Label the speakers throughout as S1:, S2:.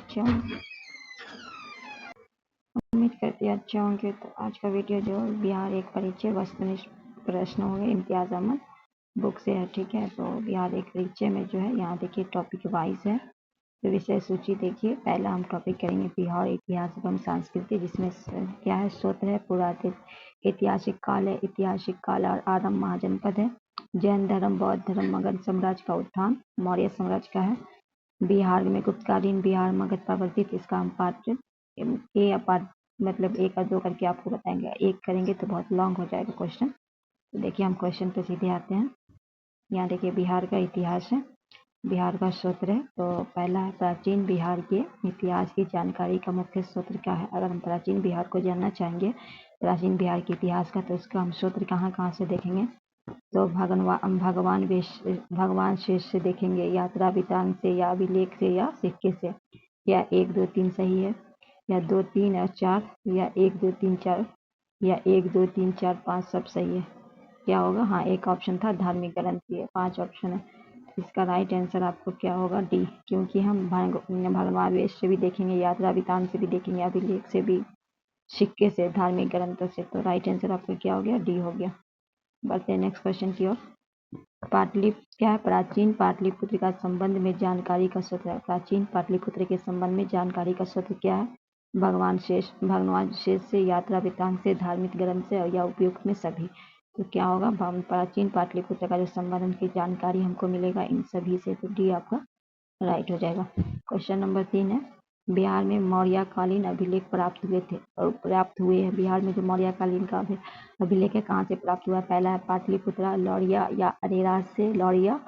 S1: अच्छे होंगे, उम्मीद करती है अच्छे होंगे। तो आज का वीडियो जो बिहार एक परिचय वस्तुनिष्ठ प्रश्न होंगे इम्तियाज अहमद बुक से है, ठीक है। तो बिहार एक परिचय में जो है यहाँ देखिए टॉपिक वाइज है। तो विषय सूची देखिए, पहला हम टॉपिक करेंगे बिहार इतिहास एवं संस्कृति, जिसमें क्या है, सूत्र है पुरातन ऐतिहासिक काल और आरंभ महाजनपद है, जैन धर्म, बौद्ध धर्म, मगध साम्राज्य का उत्थान, मौर्य साम्राज्य का है, बिहार में गुप्तकालीन बिहार मगध प्रवर्तित। इसका हम पार्ट ए या पार्ट मतलब 1 और 2 करके आपको बताएंगे, एक करेंगे तो बहुत लॉन्ग हो जाएगा क्वेश्चन। तो देखिए हम क्वेश्चन पे सीधे आते हैं। यहाँ देखिए बिहार का इतिहास है, बिहार का सूत्र है। तो पहला है प्राचीन बिहार के इतिहास की जानकारी का मुख्य सूत्र क्या है। अगर हम प्राचीन बिहार को जानना चाहेंगे, प्राचीन बिहार के इतिहास का, तो उसका हम सूत्र कहाँ से देखेंगे। तो भगवान शेष से देखेंगे, यात्रा वृतांत से, या अभिलेख से, या सिक्के से, या 1 2 3 सही है, या 2 3 और 4, या 1 2 3 4, या 1 2 3 4 5 सब सही है। क्या होगा, हाँ एक ऑप्शन था धार्मिक ग्रंथ है, 5 ऑप्शन है। इसका राइट आंसर आपको क्या होगा, डी, क्योंकि हम भगवान वेश से भी देखेंगे, यात्रा वृतांत से भी देखेंगे, अभिलेख से भी, सिक्के से, धार्मिक ग्रंथों से। तो राइट आंसर आपका क्या हो गया, डी हो गया। बढ़ते हैं नेक्स्ट क्वेश्चन की ओर। क्या है, प्राचीन पाटलिपुत्र का संबंध में जानकारी का सूत्र है। प्राचीन पाटलिपुत्र के संबंध में जानकारी का सूत्र क्या है, भगवान शेष से, यात्रा वृतांत से, धार्मिक ग्रंथ से, या उपयुक्त में सभी। तो क्या होगा, प्राचीन पाटलिपुत्र का जो संबंध की जानकारी हमको मिलेगा इन सभी से। तो डी आपका राइट हो जाएगा। क्वेश्चन नंबर 3 है, बिहार में मौर्यकालीन अभिलेख प्राप्त हुए हैं। बिहार में जो मौर्यकालीन का अभिलेख है कहाँ से प्राप्त हुआ है। पहला है पाटलिपुत्र, लौरिया या अरेराज से, लौरिया,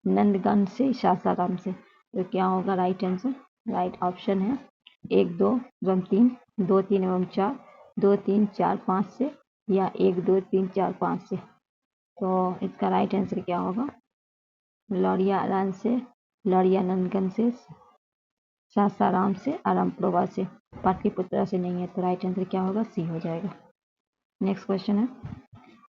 S1: नंदगंज से, सासाराम से। तो क्या होगा राइट आंसर, राइट ऑप्शन है 1 2 एवं 3, 2 3 एवं 4, 2 3 4 5 से, या 1 2 3 4 5 से। तो इसका राइट आंसर क्या होगा, लौरिया अरान से, लौरिया नंदगंज से, सासाराम से, आरामपुरवा से, पाटलिपुत्रा से नहीं है। तो राइट आंसर क्या होगा, सी हो जाएगा। नेक्स्ट क्वेश्चन है,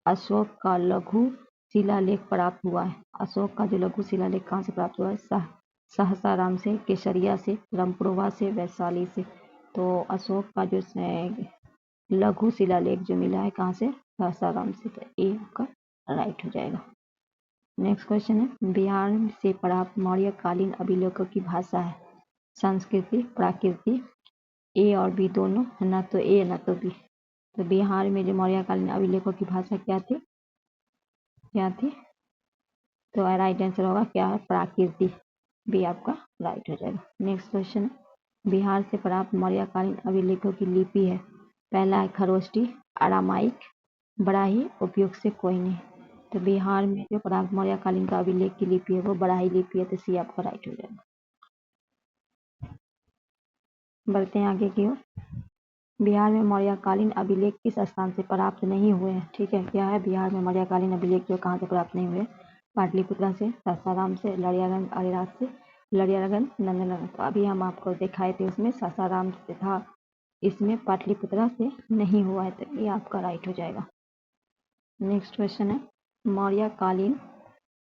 S1: अशोक का लघु शिलालेख प्राप्त हुआ है। अशोक का जो लघु शिलालेख कहाँ से प्राप्त हुआ है, सहसाराम से, केसरिया से, रामपुरवा से, वैशाली से। तो अशोक का जो लघु शिलालेख जो मिला है कहाँ से, सहसाराम से। तो ए आपका राइट हो जाएगा। नेक्स्ट क्वेश्चन है, बिहार से प्राप्त मौर्यकालीन अभिलेखों की भाषा है, संस्कृति, प्राकृति, ए और बी दोनों, न तो ए न तो बी। तो बिहार में जो मौर्यकालीन अभिलेखों की भाषा क्या थी, तो राइट आंसर होगा क्या है, प्राकृति, बी आपका राइट हो जाएगा। नेक्स्ट क्वेश्चन है, बिहार से प्राप्त मौर्यकालीन अभिलेखों की लिपि है। पहला है खरोष्टी, अरामाइक, बड़ाही, उपयुक्त से कोई नहीं। तो बिहार में जो प्राप्त मौर्यकालीन का अभिलेख की लिपि है वो बड़ाही लिपि है। तो सी आपका राइट हो जाएगा। बढ़ते हैं आगे की ओर। बिहार में मौर्यकालीन अभिलेख किस स्थान से प्राप्त नहीं हुए हैं, ठीक है। क्या है, बिहार में मौर्यकालीन अभिलेख जो कहाँ से प्राप्त नहीं हुए, पाटलिपुत्रा से, सासाराम से, लड़ियागंज अरेराज से, लड़ियागंज नंदनगंज। तो अभी हम आपको दिखाए थे उसमें सासाराम से था, इसमें पाटलिपुत्रा से नहीं हुआ है। तो ये आपका राइट हो जाएगा। नेक्स्ट क्वेश्चन है, मौर्यकालीन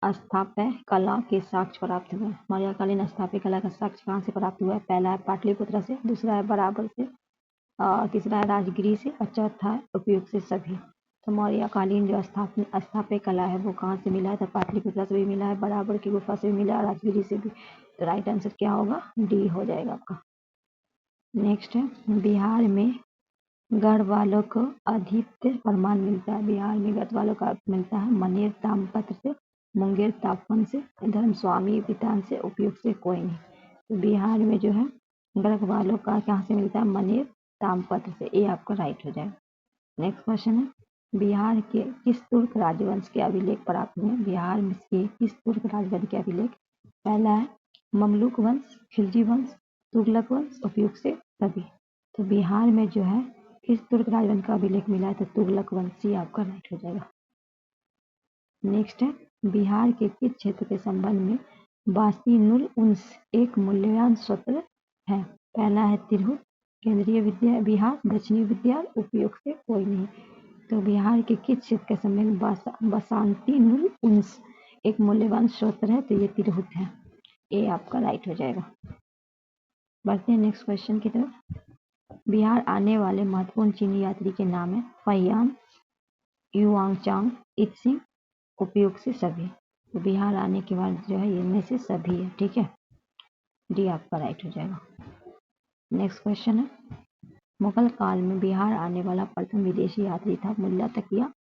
S1: स्थापत्य कला के साक्ष्य प्राप्त हुए। मौर्यकालीन स्थापत्य कला का साक्ष्य कहाँ से प्राप्त हुआ है। पहला है पाटलिपुत्रा से, दूसरा है बराबर से, और तीसरा है राजगिरी से, और चौथा है उपयुक्त से सभी। तो मौर्यकालीन जो स्थापत्य कला है वो कहाँ से मिला है, तो पाटलिपुत्रा से भी मिला है, बराबर की गुफा से भी मिला है, राजगिरी से भी। तो राइट आंसर क्या होगा, डी हो जाएगा आपका। नेक्स्ट है, बिहार में गढ़वालों को आधिपत्य प्रमाण मिलता है। बिहार में गढ़वालों का मिलता है मनेर तामपत्र से, मुंगेर तापवन से, धर्मस्वामी वृतांत से, उपयुक्त से कोई नहीं। तो बिहार में जो है गढ़वालों का कहाँ से मिलता है, मनेर तामपत्र से। ये आपका राइट हो जाएगा। नेक्स्ट क्वेश्चन है, बिहार के किस तुर्क राजवंश के अभिलेख प्राप्त हुए। बिहार में के किस तुर्क राजवंश के अभिलेख। पहला है ममलूक वंश, खिलजी वंश, तुगलक वंश, उपयुक्त से सभी। तो बिहार में जो है किस तुर्क राजवंश का अभिलेख मिला है, तो तुगलक वंश, ही आपका राइट हो जाएगा। नेक्स्ट है, बिहार के किस क्षेत्र के संबंध में बासीनुल उन्स एक मूल्यवान सूत्र है। पहला है तिरहुत, केंद्रीय विद्या बिहार, दक्षिणी विद्या, उपयुक्त से कोई नहीं। तो बिहार के किस क्षेत्र के संबंध में बसांतिनुल उन्स एक मूल्यवान सूत्र है, तो ये तिरहुत है। ए आपका राइट हो जाएगा। बढ़ते हैं नेक्स्ट क्वेश्चन की तरफ। बिहार आने वाले महत्वपूर्ण चीनी यात्री के नाम है फहियान, युआंगचांग, इत्सिंग, उपयोग से सभी। तो बिहार आने के बाद जो है इनमें से सभी है, ठीक है, डी आपका राइट हो जाएगा। नेक्स्ट क्वेश्चन है, मुगल काल में बिहार आने वाला प्रथम विदेशी यात्री था मुल्ला तकिया,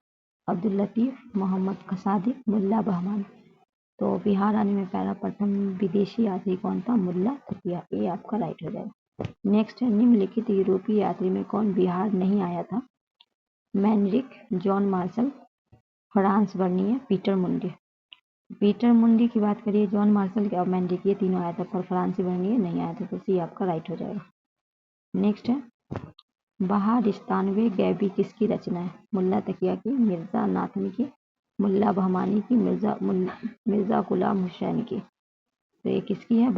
S1: अब्दुल लतीफ, मोहम्मद कसादी, मुल्ला बहमान। तो बिहार आने में पहला प्रथम विदेशी यात्री कौन था? मुल्ला तकिया, ये आपका राइट हो जाएगा। नेक्स्ट है, निम्नलिखित यूरोपीय यात्री में कौन बिहार नहीं आया था? मैनरिक, जॉन मार्शल, फ्रांस बर्निए, पीटर मुंडी। पीटर मुंडी की बात करिए, जॉन मार्शल और मैनरिक ये तीनों आया था, पर फ्रांसी बर्निए नहीं आया था, तो सी आपका राइट हो जाएगा। नेक्स्ट है, बहारिस्तानवे गैबी किसकी रचना है? मुल्ला तकिया की, मिर्जा नाथनी की, मुल्ला बहमानी की, मिर्जा गुलाम हुसैन की। तो ये किसकी है?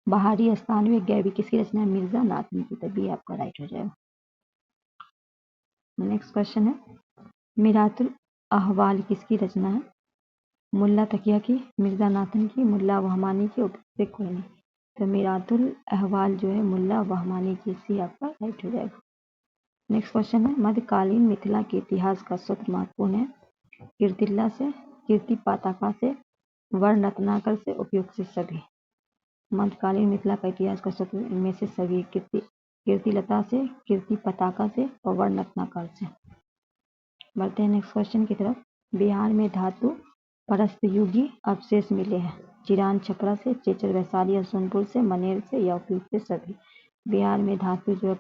S1: बहारिस्तानवे गैबी किसकी रचना है? मिर्जा नाथनी की, तभी आपका राइट हो जाएगा। नेक्स्ट क्वेश्चन है, मिरातुल अहवाल किसकी रचना है? मुल्ला तकिया की, मिर्जा नाथन की, मुल्ला बहमानी की, उपसे कोई नहीं। तो मिरातुल अहवाल जो है मुल्ला बहमानी की, सी आपका राइट हो जाएगा। नेक्स्ट क्वेश्चन है, मध्यकालीन मिथिला के इतिहास का सूत्र महत्वपूर्ण है? कीर्तिल्ला से, कीर्ति पाताका से, वर्ण रत्नाकर से, उपयोग से सभी। मध्यकालीन मिथिला का इतिहास का सूत्र इनमें से सभी, कीर्तिलता से, कीर्ति पताका से और वर्ण रत्नाकर से। बढ़ते हैं नेक्स्ट क्वेश्चन की तरफ। बिहार में धातु परस्तयुगी अवशेष मिले हैं? चिरान छपरा से, चेचर वैशाली और सोनपुर से, मनेर से या उपयुक्त से सभी। बिहार में धातु जो है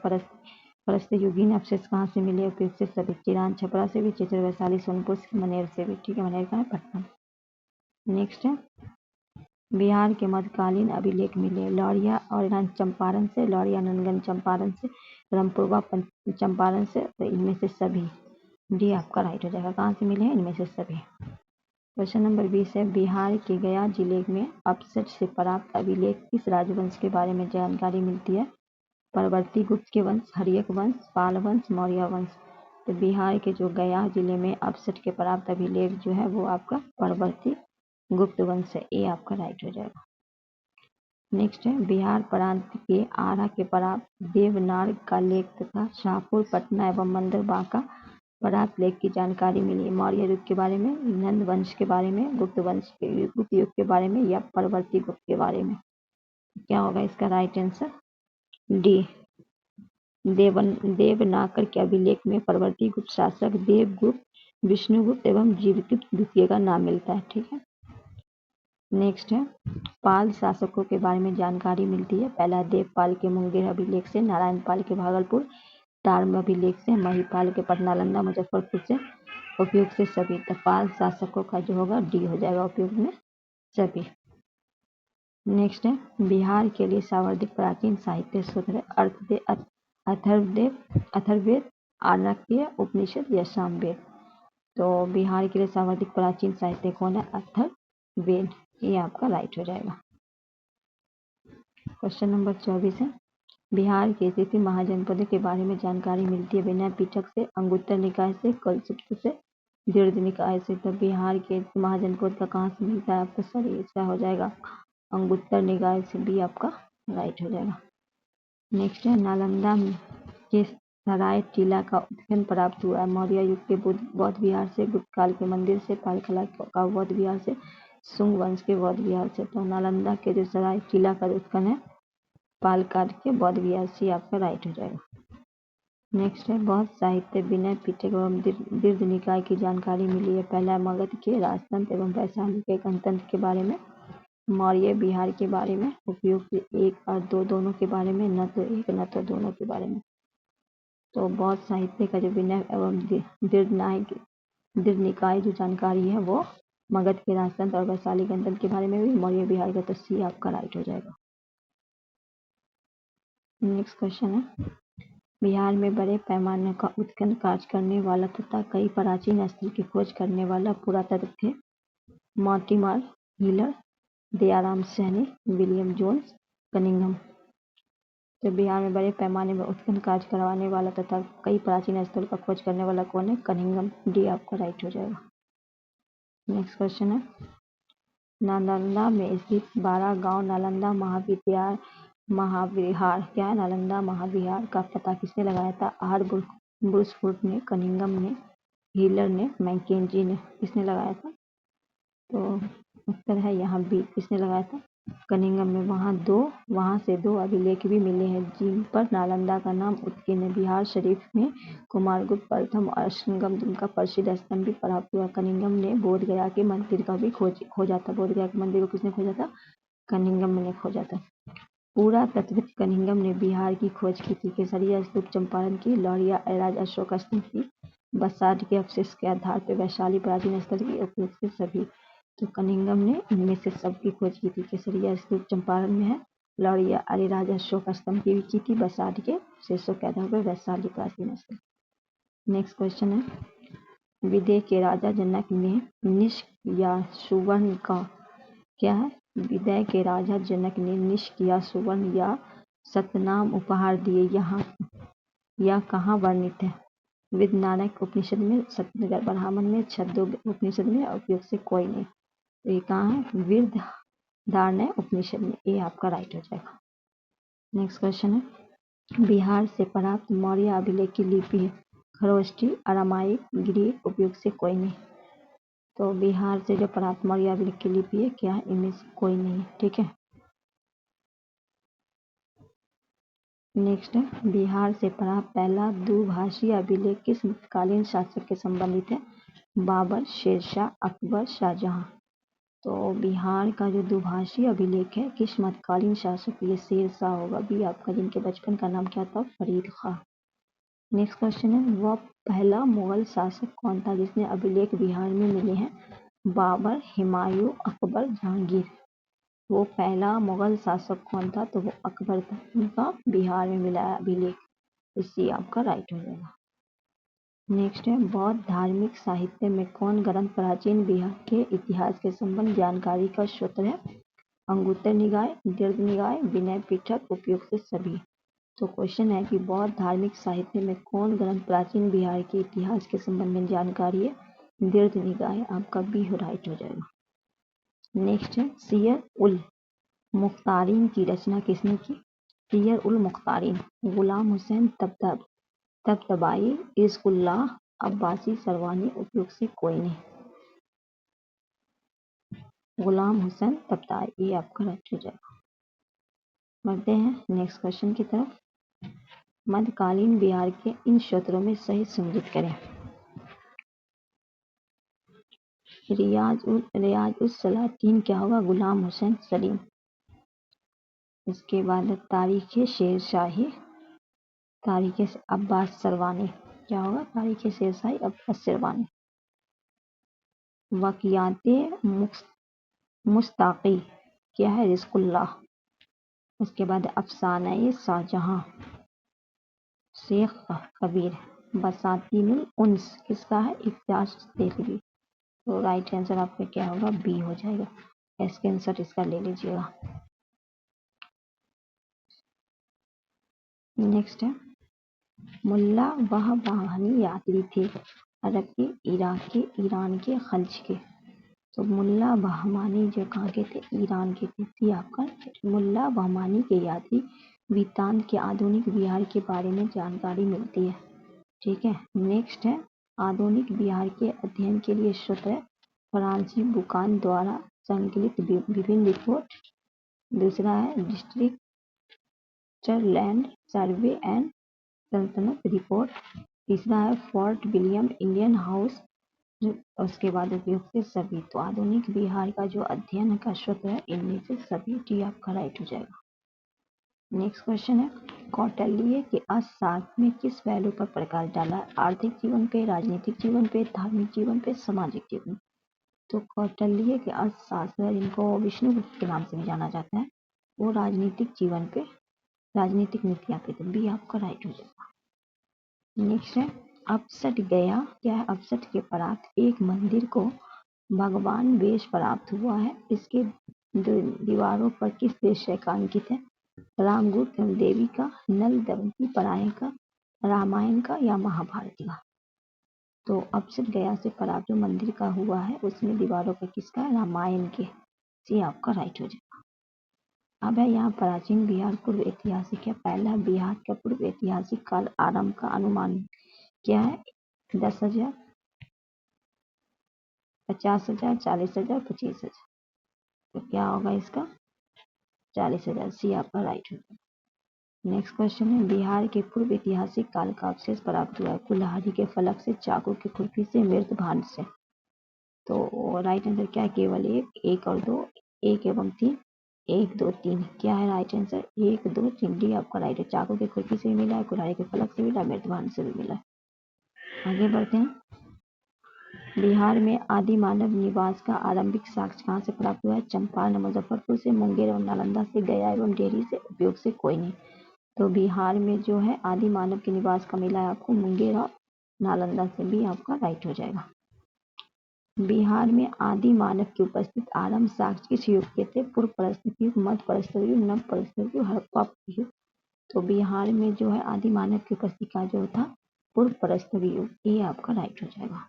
S1: परस्तयुगीन अवशेष कहाँ से मिले? उपयुक्त से सभी। चिरान छपरा से भी, चेचर वैशाली सोनपुर से, मनेर से भी, ठीक है, मनेर का है पटना। नेक्स्ट है, बिहार के मध्यकालीन अभिलेख मिले लौरिया और चंपारण से, लौरिया नंदगंज चंपारण से, रामपुरवा चंपारण से, तो इनमें से सभी, डी आपका राइट हो जाएगा। कहाँ से मिले हैं? इनमें से सभी। क्वेश्चन नंबर 20 है, बिहार के गया जिले में अपसट से प्राप्त अभिलेख किस राजवंश के बारे में जानकारी मिलती है? परवर्ती गुप्त के वंश, हर्यक वंश, पाल वंश, मौर्य वंश। तो बिहार के जो गया जिले में अपसट के प्राप्त अभिलेख जो है वो आपका परवर्ती गुप्त वंश है, ये आपका राइट हो जाएगा। नेक्स्ट है, बिहार प्रांत के आरा के प्राप्त देवनार का लेख तथा शाहपुर, पटना एवं मंदिर बांका प्राप्त लेख की जानकारी मिली? मौर्य युग के बारे में, नंद वंश के बारे में, गुप्त युग के बारे में या परवर्ती गुप्त के बारे में? क्या होगा इसका राइट आंसर? डी। देवनाकर के अभिलेख में परवर्ती गुप्त शासक देवगुप्त, विष्णुगुप्त एवं जीवगुप्त द्वितीय का नाम मिलता है, ठीक है। नेक्स्ट है, पाल शासकों के बारे में जानकारी मिलती है? पहला देवपाल के मुंगेर अभिलेख से, नारायण पाल के भागलपुर टार्म अभिलेख से, महिपाल के पटना नालंदा मुजफ्फरपुर से, उपयोग से सभी। तो पाल शासकों का जो होगा डी हो जाएगा, उपयोग में सभी। नेक्स्ट है, बिहार के लिए सर्वाधिक प्राचीन साहित्य सूत्र अथर्ववेद, आरण्यक, उपनिषद या सामवेद। तो बिहार के लिए सर्वाधिक प्राचीन साहित्य कौन है? अथर्ववेद, ये आपका राइट हो जाएगा। क्वेश्चन नंबर 24 है, बिहार के स्थिति महाजनपदों के बारे में जानकारी मिलती है? विनय पिटक से, अंगुत्तर निकाय से, कलसुत्र से, दीर्घ निकाय से। तो बिहार के महाजनपद का कहाँ से मिलता है आपको? सॉरी, इसका हो जाएगा अंगुत्तर निकाय से, भी आपका राइट हो जाएगा। नेक्स्ट है, नालंदा के सराय टीला का उत्खनन प्राप्त हुआ है? मौर्य युग के बौद्ध विहार से, गुप्त काल के मंदिर से, पालकला का बौद्ध विहार से, सुंग वंश के बौद्ध विहार से। तो नालंदा के जो सराय टीला का उत्खनन है पालकाल के बौद्ध विहार से, आपका राइट हो जाएगा। नेक्स्ट है, बहुत साहित्य विनय पिटक एवं दीर्घ निकाय की जानकारी मिली है? पहला मगध के राजतंत्र एवं वैशाली के गणतंत्र के बारे में, मौर्य बिहार के बारे में, उपयुक्त 1 और 2 दोनों के बारे में, न तो एक न तो दोनों के बारे में। तो बहुत साहित्य का जो विनय एवं दीर्घ निकाय जो जानकारी है वो मगध के राजतंत्र और वैशाली गणतंत्र के बारे में भी, मौर्य बिहार का, तो सी आपका राइट हो जाएगा। नेक्स्ट क्वेश्चन है, बिहार में बड़े पैमाने का उत्खनन कार्य करने वाला तथा कई प्राचीन स्थल की खोज करने वाला पुरातत्व थे? Mortimer Wheeler, Dayaram Saini, William Jones, Cunningham. तो बिहार में बड़े पैमाने में उत्खनन कार्य करवाने वाला तथा कई प्राचीन स्थल का खोज करने वाला कौन है? कनिंघम, डी आपका राइट हो जाएगा। नेक्स्ट क्वेश्चन है, नालंदा में स्थित 12 गांव नालंदा महाविहार क्या है? नालंदा महाविहार का पता किसने लगाया था? आर ब्रूसफोर्ड ने, कनिंघम ने, हीलर ने, मैकेंजी ने। किसने लगाया था? तो उत्तर है यहाँ बी, किसने लगाया था? कनिंघम में। वहां से दो अभिलेख भी मिले हैं जिन पर नालंदा का नाम उत्कीर्ण है। बिहार शरीफ में कुमारगुप्त प्रथम और अश्वगंध का प्रसिद्ध स्तंभ भी प्राप्त हुआ। कनिंघम ने बोध गया के मंदिर का भी खोजा था। बोध गया के मंदिर को किसने खोजा था? कनिंघम ने खोजा था। पुरातत्वविद कनिंघम ने बिहार की खोज की थी। केसरिया स्तूप चंपारण की, लौरिया ऐराज अशोक स्तंभ की, बसाठ के अवशेष के आधार पर वैशाली प्राचीन स्थल की, उपयुक्त से सभी। तो कनिंघम ने इनमें से सबकी खोज की थी। केसरिया स्तूप चंपारण में है, लौरिया अरिराज अशोक स्तंभ की भी की थी, बसाठ के अवशेषों के आधार पर वैशाली प्राचीन स्थल। नेक्स्ट क्वेश्चन है, विदेह के राजा जनक ने निष्क या सुवर्ण का क्या है? विदेह के राजा जनक ने निष्क या सुवर्ण या सतनाम उपहार दिए। यहाँ यह कहाँ वर्णित है? विदनारण्यक उपनिषद में, सत्यनारायण ब्राह्मण में, छद्म उपनिषद में, उपयोग से कोई नहीं। तो ये कहाँ है? विदनारण्यक उपनिषद में। ये आपका राइट हो जाएगा। नेक्स्ट क्वेश्चन है, बिहार से प्राप्त मौर्य अभिलेख की लिपि है खरोष्ठी, अरामाइक, ग्रीक, उपयोग से कोई नहीं। तो बिहार से जो प्राप्त मौर्य अभिलेख की लिपि है क्या है? इनमें से कोई नहीं है। ठीक है। नेक्स्ट है, बिहार से प्राप्त पहला दुभाषी अभिलेख किस मध्यकालीन शासक के संबंधित है? बाबर, शेरशाह, अकबर, शाहजहां। तो बिहार का जो दुभाषी अभिलेख है किस मध्यकालीन शासक? ये शेरशाह होगा भी आपका, जिनके बचपन का नाम क्या था? फरीद खां। नेक्स्ट क्वेश्चन है, वह पहला मुगल शासक कौन था जिसने अभिलेख बिहार में मिले हैं? बाबर, हुमायूं, अकबर, जहांगीर। वो पहला मुगल शासक कौन था? तो वो अकबर था। उनका बिहार में मिला है अभिलेख। इसी आपका राइट हो जाएगा। नेक्स्ट है, बौद्ध धार्मिक साहित्य में कौन ग्रंथ प्राचीन बिहार के इतिहास के संबंध जानकारी का स्रोत है? अंगुत्तर निकाय, दीर्घ निकाय, विनय पिटक, उपयोग से सभी। तो क्वेश्चन है कि बौद्ध धार्मिक साहित्य में कौन ग्रंथ प्राचीन बिहार के इतिहास के संबंध में जानकारी है? दीर्घ निकाय। आपका बी राइट हो जाएगा। नेक्स्ट है, सियर उल मुख्तारीन की रचना किसने की? सियर उल मुख्तारीन, गुलाम हुसैन तबताबाई, इस्कुल्लाह, अब्बासी, सरवानी, उपयोग से कोई नहीं। गुलाम हुसैन तबताबाई, ये आपका राइट हो जाएगा। बढ़ते हैं नेक्स्ट क्वेश्चन की तरफ। मध्यकालीन बिहार के इन क्षेत्रों में सही सम्मिलित करें। रियाज उस सलातीन क्या होगा? गुलाम हुसैन सलीम। इसके बाद तारीख शेरशाही, तारीख अब्बास सरवानी क्या होगा? तारीख शेरशाही अब्बास सरवानी। वाक़ियाते मुस्ताक़ी क्या है? रिज़्क़ुल्लाह। उसके बाद अफ़साने शाहजहां, शेख कबीर। बसातीनुल उन्स किसका है? इफ्तियार देहलवी। तो राइट आंसर आपका क्या होगा? बी हो जाएगा। इसके आंसर इसका ले लीजिएगा। नेक्स्ट है, मुल्ला वह बहानी यात्री थे अरब के, इराक के, ईरान के, खल्ज के। तो मुल्ला बहमानी जो कहाँ के थे? ईरान के थे। थी आपका मुल्ला बहमानी के यात्री वृत्तांत के आधुनिक बिहार के बारे में जानकारी मिलती है। ठीक है। नेक्स्ट है, आधुनिक बिहार के अध्ययन के लिए स्रोत है फ्रांसीसी बुकान द्वारा संकलित विभिन्न रिपोर्ट। दूसरा है डिस्ट्रिक्ट लैंड सर्वे एंड सल्तनत रिपोर्ट। तीसरा है फोर्ट विलियम इंडियन हाउस। उसके बाद उपयोग से सभी। तो आधुनिक बिहार का जो अध्ययन का स्रोत है इनमें से सभी। टी आपका राइट हो जाएगा। नेक्स्ट क्वेश्चन है, कौटिल्य के अर्थशास्त्र में किस पहलू पर प्रकाश डाला? आर्थिक जीवन पे, राजनीतिक जीवन पे, धार्मिक जीवन पे, सामाजिक जीवन। तो कौटिल्य के अर्थशास्त्र, जिनको विष्णुगुप्त के नाम से भी जाना जाता है, वो राजनीतिक जीवन पे, राजनीतिक नीतियां पे। तो बी आपका राइट हो जाएगा। नेक्स्ट है, अपसट गया क्या है? अपसट के प्राप्त एक मंदिर को भगवान वेश प्राप्त हुआ है। इसके दीवारों पर किस दृश्य का अंकित है? रामगुप्त देवी का, नल दमयंती परायण का, रामायण का या महाभारत का। तो अपसट गया से प्राप्त जो मंदिर का हुआ है उसमें दीवारों पर किसका? रामायण के। सी आपका राइट हो जाएगा। अब है यहाँ प्राचीन बिहार पूर्व ऐतिहासिक है। पहला बिहार का पूर्व ऐतिहासिक काल आरंभ का अनुमान क्या है? 10,000, 50,000, 40,000, 25,000। तो क्या होगा इसका? 40,000। सी आपका राइट होगा। नेक्स्ट क्वेश्चन है बिहार के पूर्व ऐतिहासिक काल का अवशेष प्राप्त हुआ है। कुल्हाड़ी के फलक से, चाकू की खुरपी से, मृत भांड से। तो राइट आंसर क्या है? केवल एक और दो, एक एवं तीन, 1, 2, 3। क्या है राइट आंसर? 1, 2, 3। डी आपका राइट है। चाकू की खुरपी से भी मिला है, कुल्हाड़ी के फलक से मिला, मृत भांड से भी मिला है। आगे बढ़ते हैं। बिहार में आदि मानव निवास का आरंभिक साक्ष्य कहाँ से प्राप्त हुआ है? चंपारण, मुजफ्फरपुर से, मुंगेर एवं नालंदा से, गया एवं डेहरी से, उपयोग से कोई नहीं। तो बिहार में जो है आदि मानव के निवास का मिला है आपको मुंगेर और नालंदा से। भी आपका राइट हो जाएगा। बिहार में आदि मानव की उपस्थित आरंभ साक्ष्य किस युग के थे? पूर्व परिस्थिति युग, मध्य परिस्थिति युग, नव परिस्थिति युग, हड़प्पा युग। तो बिहार में जो है आदि मानव की उपस्थिति का जो था पूर्व परिस्थिति युग। ये आपका राइट हो जाएगा।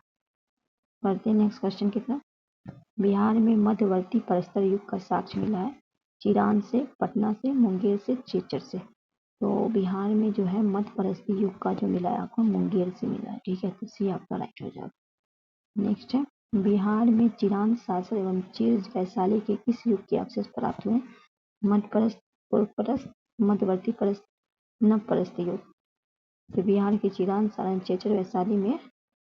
S1: बढ़ते नेक्स्ट क्वेश्चन की तरफ। बिहार में मध्यवर्ती परिस्तर युग का साक्ष्य मिला है चिरान से, पटना से, मुंगेर से, चेचर से। तो बिहार में जो है मध्य परिस्तर युग का जो मिला है आपको मुंगेर से मिला है। ठीक है, तो सी आपका राइट हो जाएगा। नेक्स्ट है बिहार में चिरान शासक एवं चीर वैशाली के किस युग के अवशेष प्राप्त हुए? मध्य परस्त, पूर्व परस्त, मध्यवर्ती परस्त, नव परस्त युग। तो बिहार के चिरान, सारण, चेचर, वैशाली में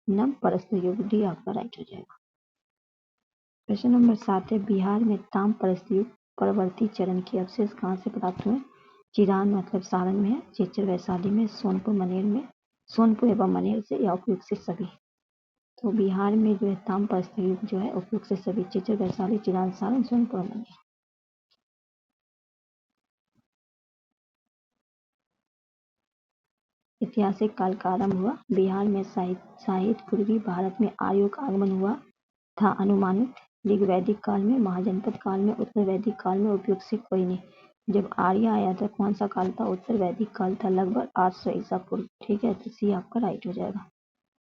S1: नव परस्त युग। डी आपका राइट हो जाएगा। प्रश्न नंबर 7 है बिहार में ताम परस्त युग परवर्ती चरण के अवशेष कहाँ से प्राप्त हुए? चिरान मतलब सारण में है, चेचर वैशाली में, सोनपुर मनेर में, सोनपुर एवं मनेर से, या उपयुक्त से सभी। तो बिहार में जो है ताम परस्त युग जो है उपयुक्त से सभी, चेचर वैशाली, चिरान, सारण, सोनपुर मनेर। ऐतिहासिक काल का आरंभ हुआ। बिहार में साहित्य पूर्वी भारत में आर्यों का आगमन हुआ था अनुमानित। ऋग वैदिक काल में, महाजनपद काल में, उत्तर वैदिक काल में, उपयुक्त से कोई नहीं। जब आर्य आया था कौन सा काल था? उत्तर वैदिक काल था, लगभग 800 ईसा पूर्व। ठीक है, तो सी आपका राइट हो जाएगा।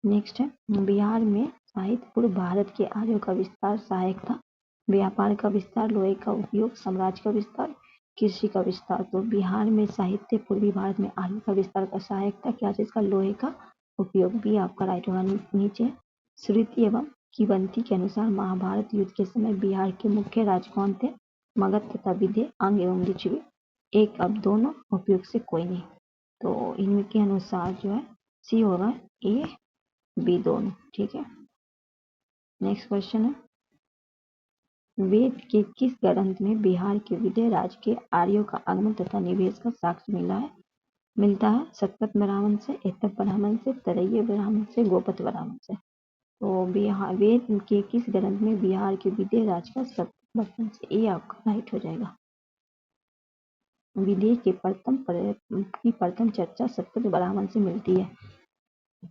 S1: नेक्स्ट है बिहार में साहित्य पूर्व भारत के आर्यों का विस्तार सहायक था। व्यापार का विस्तार, लोहे का उपयोग, साम्राज्य का विस्तार, कृषि का विस्तार। तो बिहार में साहित्य पूर्वी भारत में आर्यों का विस्तार का सहायक था। क्या चीज का? लोहे का उपयोग। भी आपका राइट होगा। नीचे श्रुति एवं किवंती के अनुसार महाभारत युद्ध के समय बिहार के मुख्य राज कौन थे? मगध तथा विदेह, अंग एवं लिच्छवी। एक अब दोनों, उपयोग से कोई नहीं। तो इनके अनुसार जो है सी होगा, ए बी दोनों। ठीक है। नेक्स्ट क्वेश्चन है वेद के किस ग्रंथ में बिहार के विदेह राज के आर्यों का आगमन तथा निवेश का साक्ष्य मिलता है? शतपथ ब्राह्मण से, एतप ब्राह्मण से, तरैया ब्राह्मण से, गोपत ब्राह्मण से। तो बिहार वेद के किस ग्रंथ में बिहार के विदेह राज का शतपथ से? ये आपका राइट हो जाएगा। विदेह के प्रथम चर्चा शतपथ ब्राह्मण से मिलती है।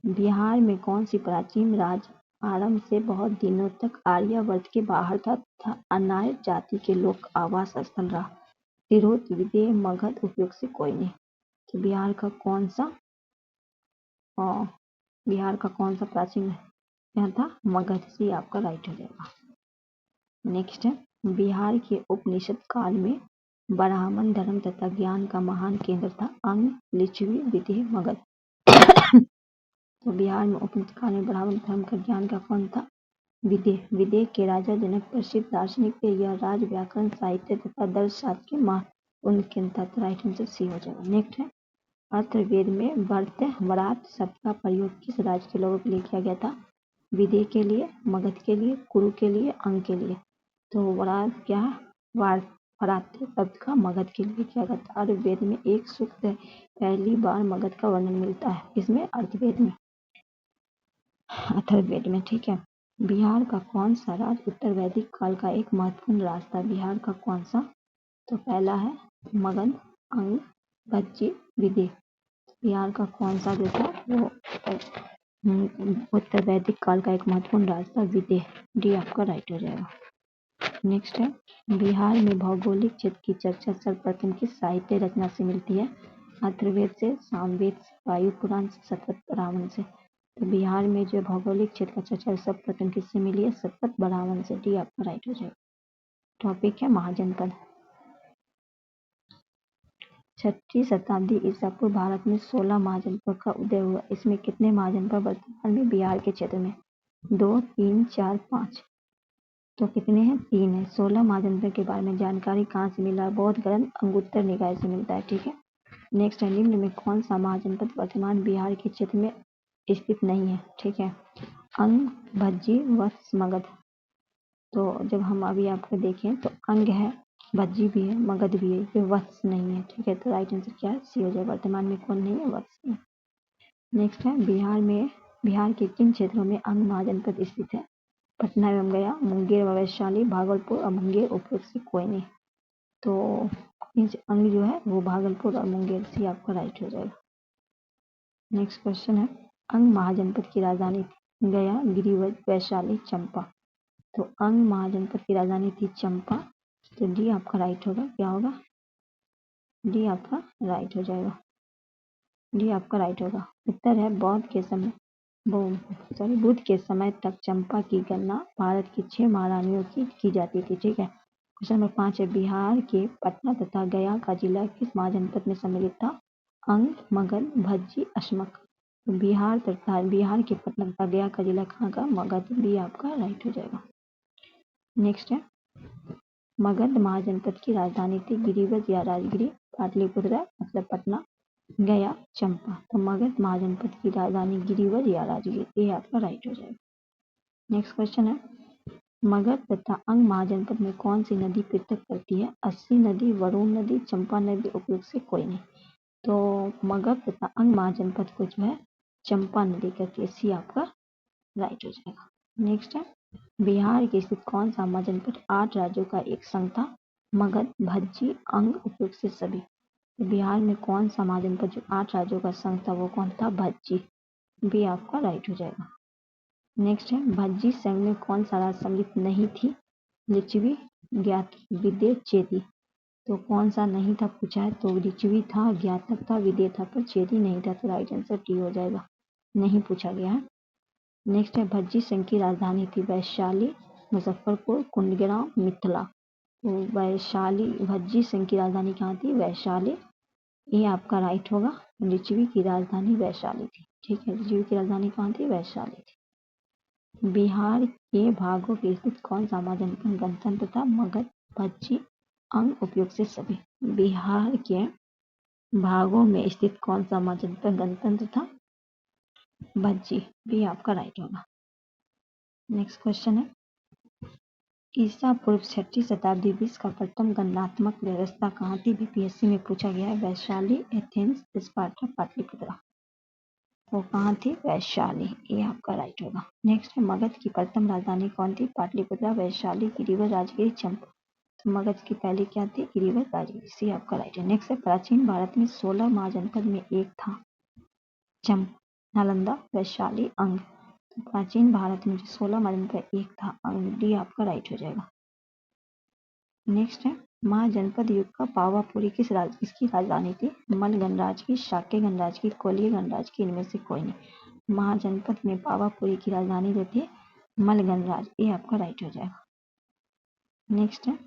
S1: बिहार में कौन सी प्राचीन राज आरंभ से बहुत दिनों तक आर्यावर्त के बाहर था तथा अनार्य जाति के लोग का आवास स्थल रहा? तिरहुत, विदेह, मगध, उपयोग से कोई नहीं। तो बिहार का कौन सा प्राचीन क्या था? मगध। से आपका राइट हो जाएगा। नेक्स्ट है बिहार के उपनिषद काल में ब्राह्मण धर्म तथा ज्ञान का महान केंद्र था। अंग, लिच्छवी, विदेह, मगध। तो बिहार में उपनिषद काल में ब्राह्मण धर्म का ज्ञान का कौन था? विदेह। विदेह के राजा जनक प्रसिद्ध दार्शनिक थे। यह राज, व्याकरण, साहित्य तथा दर्शशास्त्र के महत्वपूर्ण केंद्र था। राइट आंसर सी हो जाएगा। नेक्स्ट है अथर्ववेद में वरात शब्द का प्रयोग किस राज्य के लोगों के लिए किया गया था? विदेह के लिए, मगध के लिए, कुरु के लिए, अंग के लिए। तो वरात क्या है? वरात्य शब्द का मगध के लिए किया गया था। अथर्ववेद में एक सूक्त पहली बार मगध का वर्णन मिलता है। इसमें अथर्ववेद में। ठीक है। बिहार का कौन सा राज्य उत्तर वैदिक काल का एक महत्वपूर्ण राज था? बिहार का कौन सा? तो पहला है मगध, अंग, बज्जी, विदेह। बिहार का कौन सा जो था वो उत्तर वैदिक काल का एक महत्वपूर्ण राज था, विदेह। डी आपका राइट हो जाएगा। नेक्स्ट है बिहार में भौगोलिक क्षेत्र की चर्चा सर्वप्रथम किस साहित्य रचना से मिलती है? अथर्ववेद से, सामवेद से, वायु पुराण से, शतपथ ब्राह्मण से। तो बिहार में जो भौगोलिक क्षेत्र का चर्चा सर्वप्रथम किससे मिली है? शतपथ ब्राह्मण से। डी आपका राइट हो जाएगा। टॉपिक है महाजनपद। 6वीं शताब्दी ईसा पूर्व भारत में 16 महाजनपद का उदय हुआ। इसमें कितने महाजनपद वर्तमान में बिहार के क्षेत्र में? 2, 3, 4, 5। तो कितने हैं? 3 है। 16 महाजनपद के बारे में जानकारी कहाँ से मिला? बौद्ध ग्रंथ अंगुत्तर निकाय से मिलता है। ठीक है। नेक्स्ट है, निम्न में कौन सा महाजनपद वर्तमान बिहार के क्षेत्र में स्थित नहीं है? ठीक है। अंग, भज्जी, वत्स, मगध। तो जब हम अभी आपको देखें तो अंग है, भज्जी भी है, मगध भी है, ये वत्स नहीं है। ठीक है। तो राइट आंसर क्या है? सी हो जाए। वर्तमान में कौन नहीं है? वत्स नहीं। नेक्स्ट है, बिहार के किन क्षेत्रों में अंग महाजनपद स्थित है? पटना एवं गया, मुंगेर व वैशाली, भागलपुर और मुंगेर, उपयुक्त से कोई नहीं। तो अंग जो है वो भागलपुर और मुंगेर से आपका राइट हो जाएगा। नेक्स्ट क्वेश्चन है, अंग महाजनपद की राजधानी गया, गिरिवज, वैशाली, चंपा। तो अंग महाजनपद की राजधानी थी चंपा। तो डी आपका राइट होगा। क्या होगा? डी आपका राइट हो जाएगा। डी आपका राइट होगा। उत्तर है, बुद्ध के समय तक चंपा की गणना भारत की 6 महारानियों की जाती थी। ठीक है। क्वेश्चन नंबर 5 है, बिहार के पटना तथा गया का जिला किस महाजनपद में सम्मिलित था? अंग, मगध, भज्जी, अश्मक। तो बिहार के पटना तथा गया का जिला कहाँ का? मगध। भी आपका राइट हो जाएगा। नेक्स्ट है, मगध महाजनपद की राजधानी थी गिरिवज या राजगिरी, पाटलिपुत्र मतलब पटना, गया, चंपा। तो मगध महाजनपद की राजधानी गिरिवज या राजगिरी। ये आपका राइट हो जाएगा। नेक्स्ट क्वेश्चन है, मगध तथा अंग महाजनपद में कौन सी नदी पृथक करती है? अस्सी नदी, वरुण नदी, चंपा नदी, उपयुक्त से कोई नहीं। तो मगध तथा अंग महाजनपद को जो है चंपा नदी करती है। सी आपका राइट हो जाएगा। नेक्स्ट है, बिहार के स्थित कौन सा महाजनपद 8 राज्यों का एक संघ था? मगध, भज्जी, अंग, उपयुक्त से सभी। तो बिहार में कौन सा महाजनपद जो 8 राज्यों का संघ था वो कौन था? भज्जी। भी आपका राइट हो जाएगा। नेक्स्ट है, भज्जी संघ में कौन सा राज सम्मिलित नहीं थी? लिच्छवी, ज्ञाति, विदेह, चेदी। तो कौन सा नहीं था पूछा है? तो लिच्छवी था, ज्ञातक था, विदेह था, पर चेदी नहीं था। तो राइट आंसर टी हो जाएगा। नहीं पूछा गया है। नेक्स्ट है, भज्जी संघ की राजधानी थी वैशाली, मुजफ्फरपुर, कुंडग्राम, मिथिला। तो वैशाली, भज्जी संघ की राजधानी कहाँ थी? वैशाली। ये आपका राइट होगा। लिच्छवी की राजधानी वैशाली थी। ठीक है। लिच्छवी की राजधानी कहाँ थी? वैशाली थी। बिहार के भागों की स्थित कौन सा महाजनपद गणतंत्र था? मगध, भज्जी, अंग, उपयुक्त से सभी। बिहार के भागों में स्थित कौन सा महाजनपद गणतंत्र था? भज्जी। भी आपका राइट होगा। नेक्स्ट क्वेश्चन है, ईसा पूर्व 6वीं शताब्दी विश्व का प्रथम गणनात्मक व्यवस्था कहाँ थी? बीपीएससी में पूछा गया है। Vaishali, Athens, Sparta, Pataliputra. तो कहाँ थी? वैशाली। ये आपका राइट होगा। नेक्स्ट है, मगध की प्रथम राजधानी कौन थी? पाटलिपुत्र, वैशाली, गिरिवज, राजगिरी, चंपा। तो मगध की पहली क्या थी? गिरिवज, राजगिरी। सी आपका राइट है। नेक्स्ट है, प्राचीन भारत में 16 महाजनपद में एक था चंपा, नालंदा, वैशाली, अंग। तो प्राचीन भारत में 16 महाजनपद एक था अंग। डी आपका राइट हो जाएगा। नेक्स्ट है, महाजनपद युग का पावापुरी किसकी राजधानी थी? मल गणराज्य की, शाक्य गणराज्य की, कोलिय गणराज्य की। इनमें से कोई नहीं। महाजनपद में पावापुरी की राजधानी जो थी मल गणराज्य। ये आपका राइट हो जाएगा। नेक्स्ट है,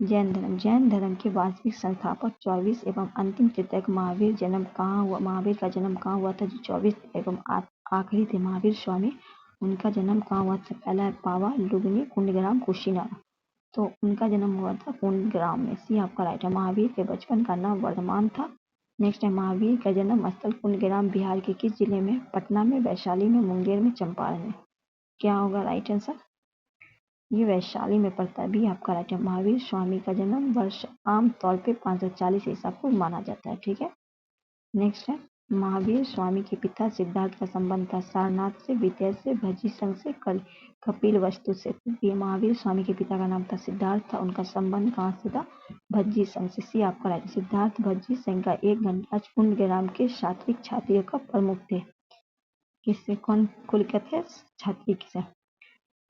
S1: जैन धर्म के वास्तविक संस्थापक 24 एवं अंतिम तीर्थंकर महावीर का जन्म कहाँ हुआ था? जो 24 एवं आखिरी थे महावीर स्वामी, उनका जन्म कहाँ हुआ था? पहला है पावा, लुम्बिनी, कुंडग्राम, कुशीनगर। तो उनका जन्म हुआ था कुंडग्राम में। सी आपका राइट है। महावीर के बचपन का नाम वर्धमान था। नेक्स्ट है, महावीर का जन्म स्थल कुंडग्राम बिहार के किस जिले में? पटना में, वैशाली में, मुंगेर में, चंपारण में। क्या होगा राइट आंसर? ये वैशाली में पड़ता है। भी आपका राइट है। महावीर स्वामी का जन्म वर्ष आमतौर पे 540 ईसा पूर्व माना जाता है। ठीक है। नेक्स्ट है, महावीर स्वामी के पिता सिद्धार्थ का संबंध था सारनाथ से, विदेह से, भज्जी संघ से, कपिल वस्तु से। ये महावीर स्वामी के पिता का नाम था सिद्धार्थ था। उनका संबंध कहाँ से था? भज्जी संघ से। सी आपका राइट। सिद्धार्थ भज्जी संघ का एक गणराज्य कुंडग्राम के क्षत्रिय क्षत्रिय का प्रमुख थे। किससे? कौन कुलकर्णी क्षत्रिय से।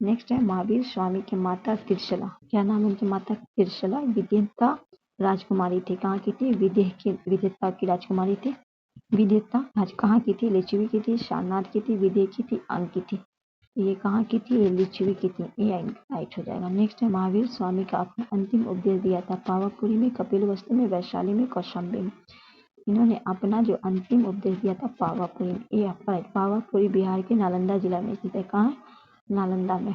S1: नेक्स्ट है, महावीर स्वामी की माता त्रिशला। क्या नाम है उनकी माता? त्रिशला विदेहता राजकुमारी थी। कहाँ की थी? विदेहता की राजकुमारी थी। विदेहता आज कहाँ की थी? लिच्छवी की थी, सारनाथ की थी, विदेह की थी, अंग की थी। ये कहाँ की थी, ये लिच्छवी की थी, ये राइट हो जाएगा। नेक्स्ट है महावीर स्वामी का अपना अंतिम उपदेश दिया था पावापुरी में, कपिलवस्तु में, वैशाली में, कौशाम्बी में। इन्होंने अपना जो अंतिम उपदेश दिया था पावापुरी में, ये आपका राइट। पावापुरी बिहार के नालंदा जिला में स्थित है। कहाँ है, नालंदा में।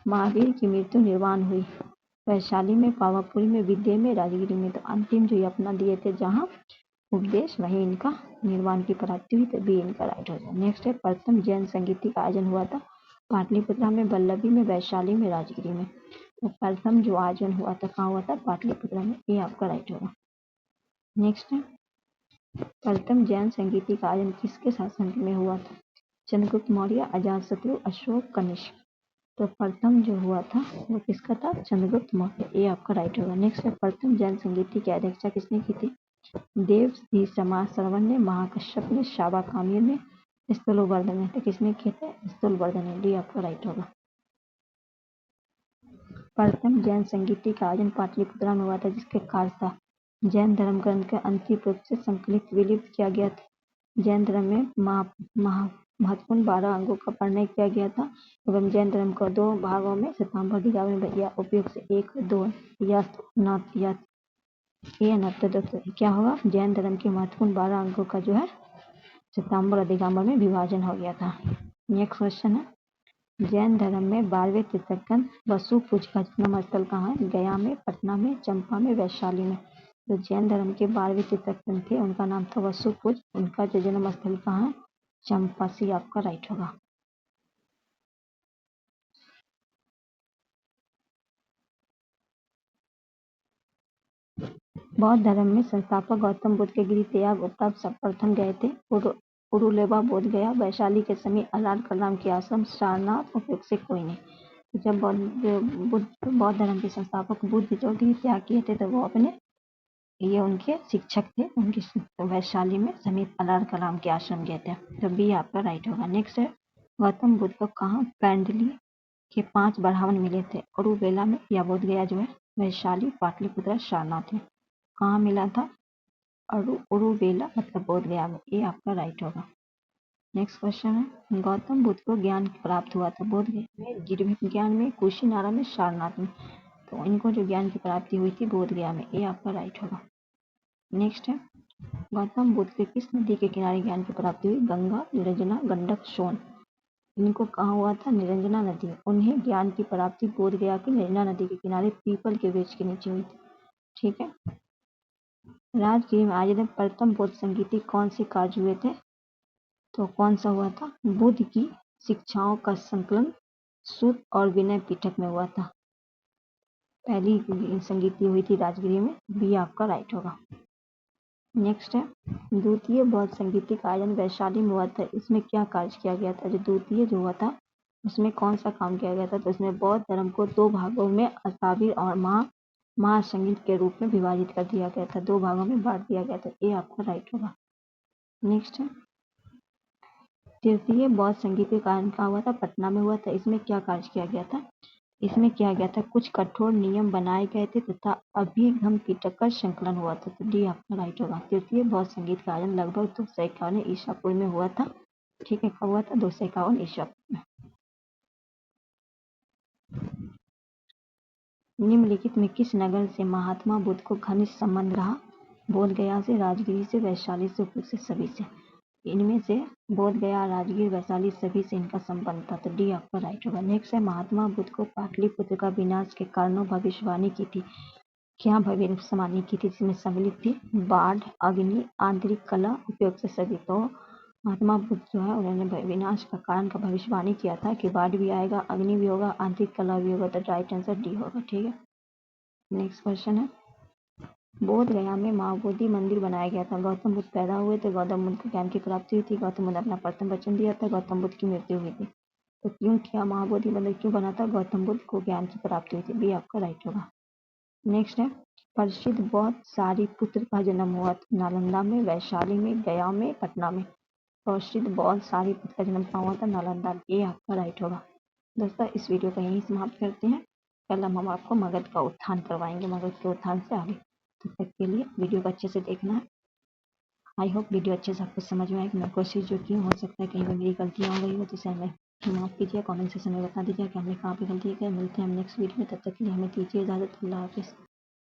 S1: महावीर की मृत्यु निर्वाण हुई वैशाली में, पावापुरी में, विद्या में, राजगिरी में। तो अंतिम जो ये अपना दिए थे जहाँ उपदेश, वही इनका निर्वाण की प्राप्ति हुई, तो बी इनका राइट हो जाए। नेक्स्ट है प्रथम जैन संगीति का आयोजन हुआ था पाटलिपुत्रा में, वल्लभी में, वैशाली में, राजगिरी में। तो प्रथम जो आयोजन हुआ था कहाँ हुआ था, पाटलिपुत्रा में, ये आपका राइट होगा। नेक्स्ट है प्रथम जैन संगीति का आयोजन किसके शासन में हुआ था, चंद्रगुप्त मौर्य, अजातशत्रु, अशोक, कनिष्क। तो प्रथम जो हुआ था वो किसका था, चंद्रगुप्त मौर्य, ये आपका राइट होगा। नेक्स्ट है प्रथम जैन संगीति की अध्यक्षता किसने की थी, देव धी समाज श्रवण ने, महाकश्यप ने, शाबाकाम्य ने, स्थूलवर्धन ने। तो किसने किए थे, स्थूलवर्धन ने, डी आपका राइट होगा। प्रथम जैन संगीति का आयोजन पाटलिपुत्रा में हुआ था, जिसके कार्य था जैन धर्म ग्रंथ के अंतिम रूप से संकलित विलिप्त किया गया था। जैन धर्म में महत्वपूर्ण 12 अंगों का परिणय किया गया था एवं जैन धर्म को 2 भागों में श्वेतांबर दिगावे में या उपयोग से 1, 2 या क्या होगा, जैन धर्म के महत्वपूर्ण 12 अंगों का जो है श्वेतांबर और दिगंबर में विभाजन हो गया था। नेक्स्ट क्वेश्चन है जैन धर्म में 12वें तीर्थंकर वसुपूज का जन्म स्थल कहाँ है, गया में, पटना में, चंपा में, वैशाली में। तो जैन धर्म के 12वें तीर्थंकर थे, उनका नाम था वसुपूज, उनका जो जन्म स्थल कहाँ है, चंपा। सी आपका राइट होगा। बौद्ध धर्म में संस्थापक गौतम बुद्ध के गृह त्याग उपताप प्रथम गए थे उरुलेवा बोध गया, वैशाली के समीप अलार कलाम के आश्रम, सारनाथ, उपयोग से कोई नहीं। जब बौद्ध धर्म के संस्थापक बुद्ध जो गृह त्याग किए थे तो वो अपने ये उनके शिक्षक थे, उनकी वैशाली में समीप अलार कलाम के आश्रम गए थे। तो बी आपका राइट होगा। नेक्स्ट है गौतम बुद्ध को कहाँ पैंडली के 5 बढ़ावन मिले थे, उरुवेला में या बोध गया जो है, वैशाली, पाटलिपुत्रा, सारनाथ में। कहाँ मिला था, उरुवेला मतलब बोध गया में, ये आपका राइट होगा। नेक्स्ट क्वेश्चन है गौतम बुद्ध को ज्ञान प्राप्त हुआ था बोध गया में, गिरभित ज्ञान में, कुशीनारा में, सारनाथ में। तो इनको जो ज्ञान की प्राप्ति हुई थी बोध गया में, ये आपका राइट होगा। नेक्स्ट है गौतम बुद्ध के किस नदी के किनारे ज्ञान की प्राप्ति हुई, गंगा, निरंजना, गंडक, सोन। इनको कहा हुआ था, निरंजना नदी। उन्हें ज्ञान की प्राप्ति बोध गया की निरंजना नदी के किनारे पीपल के वृक्ष के नीचे हुई थी। ठीक है। राजगिरी में आयोजित प्रथम बौद्ध संगीति कौन से कार्य हुए थे, तो कौन सा हुआ था, बुद्ध की शिक्षाओं का संकलन सुत और विनय पीठक में हुआ था। पहली संगीति हुई थी राजगिरी में, बी आपका राइट होगा। नेक्स्ट है द्वितीय बौद्ध संगीति का आयोजन वैशाली में हुआ था, इसमें क्या कार्य किया गया था, जो द्वितीय जो हुआ था उसमें कौन सा काम किया गया था, तो इसमें बौद्ध धर्म को 2 भागों में अष्टावीर और महासंगीत के रूप में विभाजित कर दिया गया था, 2 भागों में बांट दिया गया था, ये आपका राइट होगा। नेक्स्ट है तृतीय बौद्ध संगीत का आयोजन कहाँ हुआ था, पटना में हुआ था, इसमें क्या कार्य किया गया था, इसमें किया गया था कुछ कठोर नियम बनाए गए थे तथा अभिगम पीठक का संकलन हुआ था, तो डी आपका राइट होगा। तृतीय बौद्ध संगीत का आयोजन लगभग 251 ईसा पूर्व में हुआ था। ठीक है, कब हुआ था, 251 ईसा पूर्व में। निम्नलिखित में किस नगर से महात्मा बुद्ध को घनिष्ठ संबंध रहा, बोध गया से, राजगिरी से, वैशाली से, उपयोग से, सभी से। इनमें से बोध गया, राजगीर, वैशाली सभी से इनका संबंध था, तो डी आपका राइट होगा। नेक्स्ट है महात्मा बुद्ध को पाटलिपुत्र का विनाश के कारणों भविष्यवाणी की थी, क्या भविष्यवाणी की थी, जिसमें सम्मिलित थी बाढ़, अग्नि, आंतरिक कला, उपयोग से सभी। तो महात्मा बुद्ध जो है उन्होंने विनाश का कारण का भविष्यवाणी किया था कि बाढ़ भी आएगा, अग्नि भी होगा, आंतरिक कला भी होगा, तो राइट आंसर डी होगा। ठीक है। नेक्स्ट क्वेश्चन है बोध गया में महाबोधि मंदिर बनाया गया था, गौतम बुद्ध पैदा हुए थे, गौतम बुद्ध को ज्ञान की प्राप्ति हुई थी, गौतम बुद्ध अपना प्रथम वचन दिया था, गौतम बुद्ध की मृत्यु हुई थी। तो क्यों किया महाबोधि मंदिर, क्यों बना था, गौतम बुद्ध को ज्ञान की प्राप्ति हुई थी, बी आपका राइट होगा। नेक्स्ट है प्रसिद्ध बौद्ध सारिपुत्र का जन्म हुआ था नालंदा में, वैशाली में, गया में, पटना में। प्रसिद्ध बौद्ध सारिपुत्र का जन्म कहाँ हुआ था, नालंदा में, ये आपका राइट होगा। दोस्तों इस वीडियो को यहीं समाप्त करते हैं, कल हम आपको मगध का उत्थान करवाएंगे, मगध के उत्थान से आगे। तब तक के लिए वीडियो को अच्छे से देखना है। आई होप वीडियो अच्छे से आपको समझ में आए कि मैं कोशिश जो की हो सकता है कहीं पर मेरी गलतियाँ हो गई हो तो इसे मैं माफ़ कीजिए, कमेंट सेक्शन में बता दीजिए कि हमने कहाँ पे गलती की है। मिलते हैं हम नेक्स्ट वीडियो में, तब तक के लिए हमें दीजिए इजाज़त। अल्लाह हाफ़िज़।